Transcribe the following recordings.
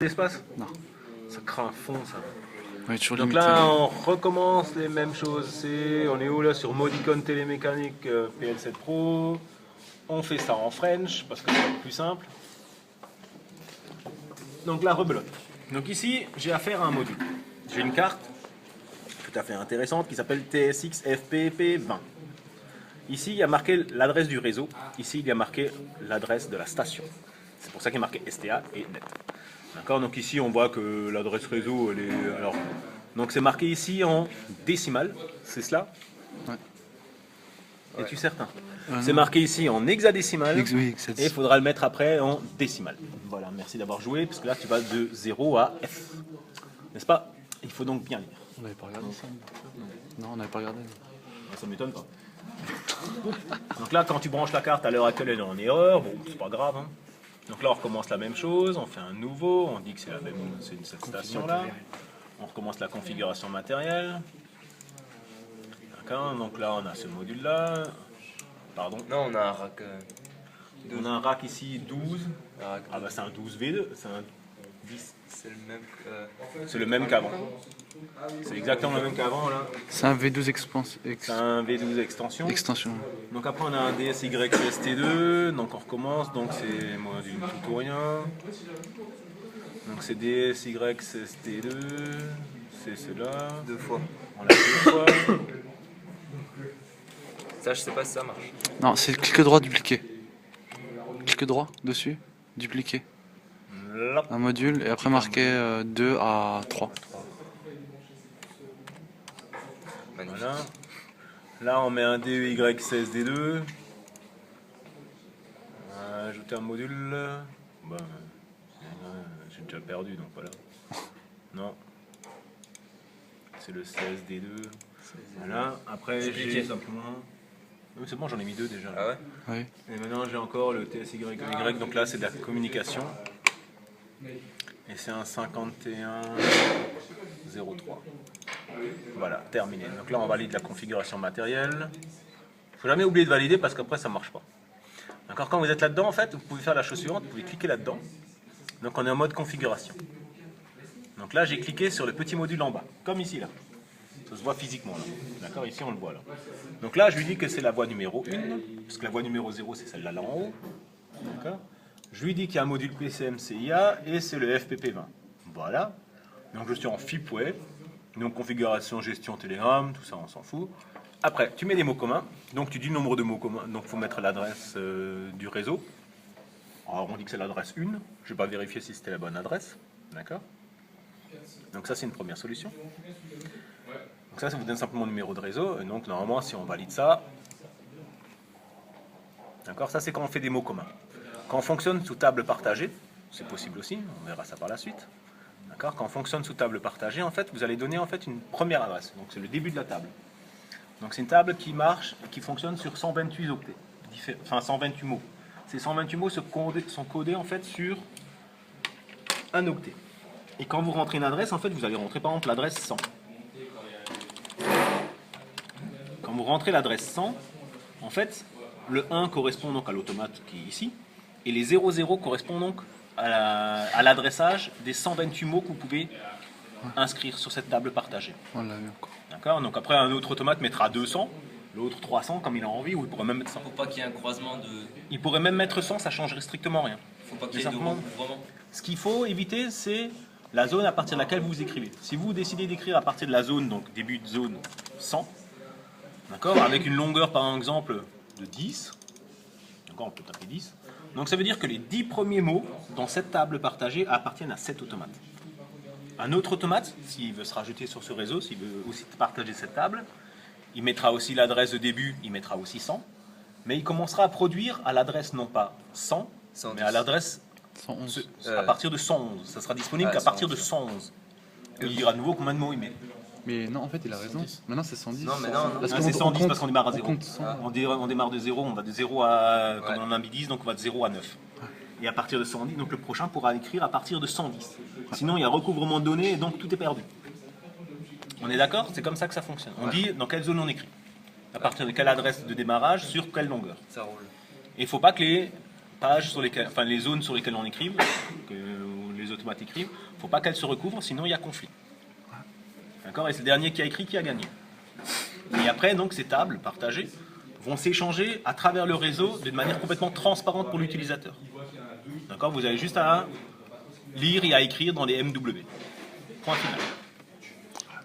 L'espace? Non. Ça craint un fond, ça. Ouais, toujours Donc limité. là, on recommence les mêmes choses. On est où là? Sur Modicon Télémécanique PL7 Pro. On fait ça en French parce que c'est plus simple. Donc là, rebelote. Donc ici, j'ai affaire à un module. J'ai une carte tout à fait intéressante qui s'appelle TSX FPP20. Ici, il y a marqué l'adresse du réseau. Ici, il y a marqué l'adresse de la station. C'est pour ça qu'il est marqué STA et net. D'accord. Donc ici, on voit que l'adresse réseau, elle est... Alors, donc c'est marqué ici en décimale. C'est cela? Ouais. Es-tu certain? Non. C'est marqué ici en hexadécimal. Oui, Et il faudra le mettre après en décimale. Voilà, merci d'avoir joué, parce que là, tu vas de 0 à F. N'est-ce pas? Il faut donc bien lire. On n'avait pas regardé ça. Non, on n'avait pas regardé. Ça m'étonne pas. Donc là, quand tu branches la carte, à l'heure actuelle, elle est en erreur. Bon, c'est pas grave. Hein. Donc là, on recommence la même chose. On fait un nouveau. On dit que c'est la même, c'est cette station-là. On recommence la configuration matérielle. D'accord. Donc là, on a ce module-là. Pardon. Non, on a un rack. On a un rack ici 12. Un rack Ah bah c'est un 12V2. C'est un 10. c'est le même C'est le même qu'avant. C'est exactement le même qu'avant là. C'est un V12 C'est un V12 extension. extension. Donc après on a un DSYST2, donc on recommence, donc c'est module tout ou rien. Donc c'est DSYST2, c'est cela. deux fois. On l'a deux fois. Ça, je sais pas si ça marche. Non, c'est clic droit, dupliquer. Clic droit dessus, dupliquer. Là. Un module et après marquer 2 à 3. Magnifique. Voilà. Là on met un DEY16D2. Ajouter un module. Bah, j'ai déjà perdu donc voilà. Non. C'est le 16D2. Voilà. Après j'ai simplement. Oui, c'est bon, j'en ai mis deux déjà. Ah ouais? Oui. Et maintenant j'ai encore le TSYY, donc là c'est de la communication. Et c'est un 5103. Voilà, terminé. Donc là on valide la configuration matérielle. Faut jamais oublier de valider parce qu'après ça marche pas. D'accord, quand vous êtes là-dedans en fait, vous pouvez faire la chose suivante, vous pouvez cliquer là-dedans. Donc on est en mode configuration. Donc là j'ai cliqué sur le petit module en bas, comme ici là. Ça se voit physiquement là. D'accord, ici on le voit là. Donc là je lui dis que c'est la voie numéro 1, parce que la voie numéro 0 c'est celle-là là en haut. D'accord. Je lui dis qu'il y a un module PCMCIA et c'est le FPP20. Voilà. Donc je suis en FIPWay. Donc configuration, gestion, Telegram, tout ça on s'en fout. Après, tu mets des mots communs. Donc tu dis le nombre de mots communs. Donc il faut mettre l'adresse du réseau. Alors on dit que c'est l'adresse 1. Je ne vais pas vérifier si c'était la bonne adresse. D'accord. Donc ça c'est une première solution. Donc ça vous donne simplement le numéro de réseau. Et donc normalement si on valide ça, d'accord, ça c'est quand on fait des mots communs. Quand on fonctionne sous table partagée, c'est possible aussi, on verra ça par la suite. D'accord, quand on fonctionne sous table partagée, en fait, vous allez donner en fait une première adresse. Donc c'est le début de la table. Donc c'est une table qui marche, qui fonctionne sur 128 octets, enfin 128 mots. Ces 128 mots sont codés en fait sur un octet. Et quand vous rentrez une adresse, en fait, vous allez rentrer par exemple l'adresse 100. Quand vous rentrez l'adresse 100, en fait, le 1 correspond donc à l'automate qui est ici, et les 00 correspondent donc à l'adressage des 128 mots que vous pouvez inscrire sur cette table partagée. On l'a vu encore. D'accord. Donc après, un autre automate mettra 200, l'autre 300 comme il a envie, ou il pourrait même mettre 100. Faut pas qu'il y ait un croisement de. Il pourrait même mettre 100, ça changerait strictement rien. Faut pas qu'il y ait Mais de simplement, vraiment. ce qu'il faut éviter, c'est la zone à partir de laquelle vous écrivez. Si vous décidez d'écrire à partir de la zone, donc début de zone 100, d'accord, avec une longueur par exemple de 10, d'accord, on peut taper 10, donc ça veut dire que les 10 premiers mots dans cette table partagée appartiennent à cet automate. Un autre automate, s'il veut se rajouter sur ce réseau, s'il veut aussi partager cette table, il mettra aussi l'adresse de début, il mettra aussi 100, mais il commencera à produire à l'adresse non pas 100, 110. mais à l'adresse 111. à partir de 111. Ça sera disponible qu'à partir de 111. Il dira de nouveau combien de mots il met. Mais non, en fait, il a raison. Maintenant, c'est 110. Non, mais non, non. Parce Ah, qu'on- c'est 110 on compte- parce qu'on démarre à on 0. compte 100. On démarre de 0, on va de 0 à, comme Ouais. on a mis 10, donc on va de 0 à 9. Et à partir de 110, donc le prochain pourra écrire à partir de 110. Sinon, il y a recouvrement de données et donc tout est perdu. On est d'accord? C'est comme ça que ça fonctionne. On dit dans quelle zone on écrit. À partir de quelle adresse de démarrage, sur quelle longueur. Ça roule. Et il ne faut pas que les pages sur lesquelles, enfin les zones sur lesquelles on écrive, où les automates écrivent, il ne faut pas qu'elles se recouvrent, sinon il y a conflit. D'accord? Et c'est le dernier qui a écrit qui a gagné. Et après, donc, ces tables partagées vont s'échanger à travers le réseau d'une manière complètement transparente pour l'utilisateur. D'accord? Vous avez juste à lire et à écrire dans les MW. Point final.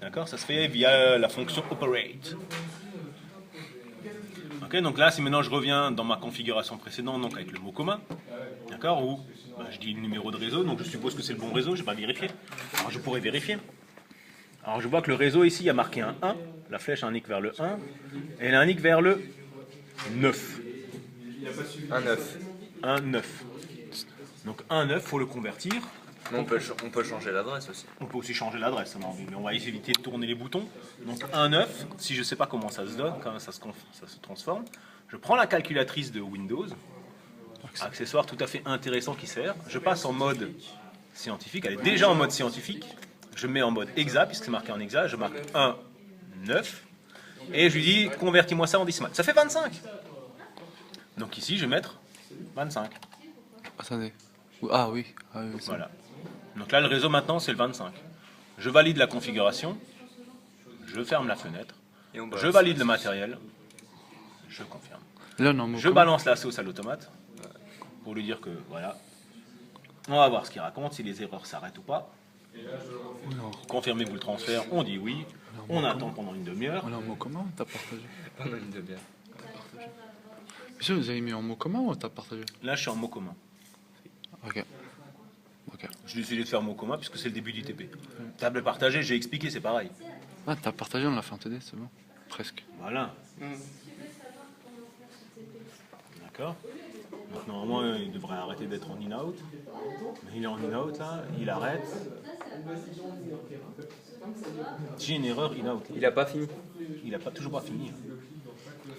D'accord? Ça se fait via la fonction operate. Ok, donc là, si maintenant je reviens dans ma configuration précédente, donc avec le mot commun, d'accord, où je dis le numéro de réseau, donc je suppose que c'est le bon réseau, je ne vais pas vérifier. Alors je pourrais vérifier. Alors je vois que le réseau ici, il y a marqué un 1, la flèche indique vers le 1, et elle indique vers le 9. Un 9. Un 9. Donc un 9, il faut le convertir. Mais on peut changer l'adresse aussi. On peut aussi changer l'adresse, mais on va éviter de tourner les boutons. Donc 1 9, si je ne sais pas comment ça se donne, comment ça se transforme, je prends la calculatrice de Windows, accessoire tout à fait intéressant qui sert, je passe en mode scientifique, elle est déjà en mode scientifique, je mets en mode hexa, puisque c'est marqué en hexa, je marque 1 9, et je lui dis convertis-moi ça en décimale. Ça fait 25. Donc ici je vais mettre 25. Attendez. Ah oui. Voilà. Donc là, le réseau maintenant, c'est le 25. Je valide la configuration, je ferme la fenêtre, Et on je valide le matériel, je confirme. Là, non, Je balance la sauce à l'automate pour lui dire que voilà, on va voir ce qu'il raconte, si les erreurs s'arrêtent ou pas. Confirmez-vous le transfert, on dit oui, on attend pendant une demi-heure. On est en mot commun, t'as partagé. Pendant une demi-heure. Monsieur, vous avez mis en mot commun ou t'as partagé? Là, je suis en mot commun. Ok. J'ai décidé de faire mot commun puisque c'est le début du TP. Table partagée, j'ai expliqué, c'est pareil. Ah, t'as partagé, on l'a fait en TD, c'est bon. Presque. Voilà. D'accord. Donc normalement, il devrait arrêter d'être en in-out. Mais il est en in-out là, il arrête. J'ai une erreur in-out. Il a pas fini. Il n'a toujours pas fini.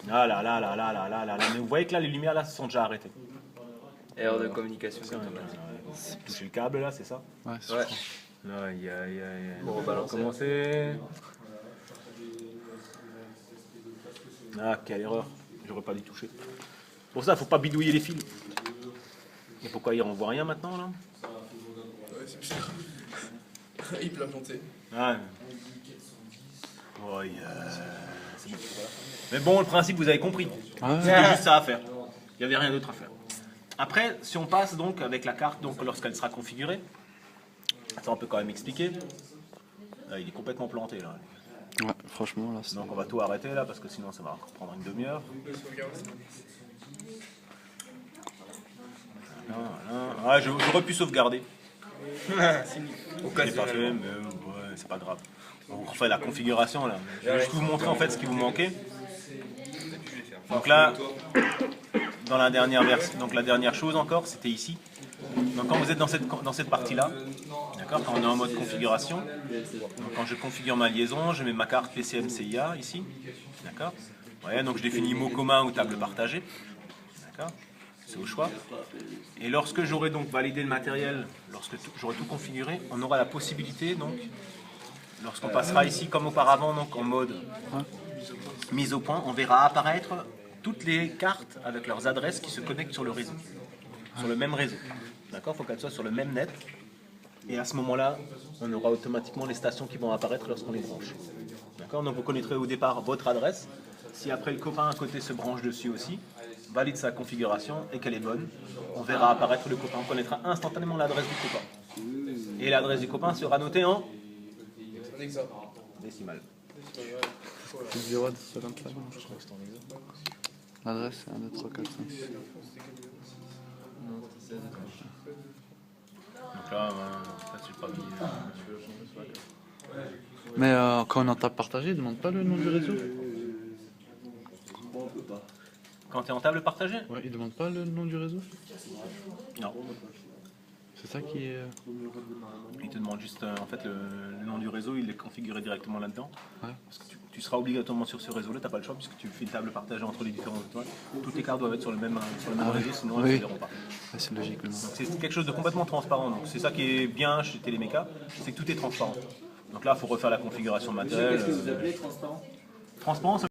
Ah là là là là là là là là. Mais vous voyez que là, les lumières là se sont déjà arrêtées. Erreur de communication. Toucher le câble là, c'est ça? Ouais, c'est Ouais. Aïe aïe aïe. Pour On va rebalancer. recommencer. Ah, quelle erreur. J'aurais pas dû toucher. Pour ça, faut pas bidouiller les fils. Et pourquoi il renvoie rien maintenant là? Il peut l'implanter. Ah. Ouais, c'est bon. Mais bon, le principe, vous avez compris. Ouais. C'était juste ça à faire. Il n'y avait rien d'autre à faire. Après, si on passe donc avec la carte, donc lorsqu'elle sera configurée, ça on peut quand même expliquer. Là, il est complètement planté là. Ouais, franchement, là, c'est... Donc on va tout arrêter là parce que sinon ça va prendre une demi-heure. Ah, j'aurais pu sauvegarder. Je l'ai pas fait, mais ouais, c'est pas grave. On refait la configuration là. Je vais juste vous montrer en fait ce qui vous manquait. Donc là, dans la dernière version, donc la dernière chose encore, c'était ici. Donc quand vous êtes dans cette partie-là, d'accord, quand on est en mode configuration, donc quand je configure ma liaison, je mets ma carte PCM-CIA ici, d'accord. Ouais, donc je définis mot commun ou table partagée, d'accord. C'est au choix. Et lorsque j'aurai donc validé le matériel, lorsque j'aurai tout configuré, on aura la possibilité donc, lorsqu'on passera ici comme auparavant donc en mode mise au point, on verra apparaître toutes les cartes avec leurs adresses qui se connectent sur le réseau, sur le même réseau. D'accord, il faut qu'elles soient sur le même net. Et à ce moment-là, on aura automatiquement les stations qui vont apparaître lorsqu'on les branche. D'accord, donc vous connaîtrez au départ votre adresse. Si après le copain à côté se branche dessus aussi, valide sa configuration et qu'elle est bonne, on verra apparaître le copain. On connaîtra instantanément l'adresse du copain. Et l'adresse du copain sera notée en décimale. L'adresse, c'est 1, 2, 3, 4, 5, 6. Donc là, en fait, j'ai pas mis. Mais quand on en tape partagé, il demande pas le nom du réseau? Quand tu es en table partagée? Ouais, il demande pas le nom du réseau? Non. C'est ça qui est... Il te demande juste en fait le nom du réseau, il est configuré directement là-dedans. Ouais. Parce que tu seras obligatoirement sur ce réseau-là, tu n'as pas le choix puisque tu fais une table partagée entre les différents automates. Toutes les cartes doivent être sur le même réseau, sinon elles ne verront pas. Ouais, c'est logique. Donc c'est quelque chose de complètement transparent. Donc c'est ça qui est bien chez Téléméca, c'est que tout est transparent. Donc là, il faut refaire la configuration matérielle. Transparent,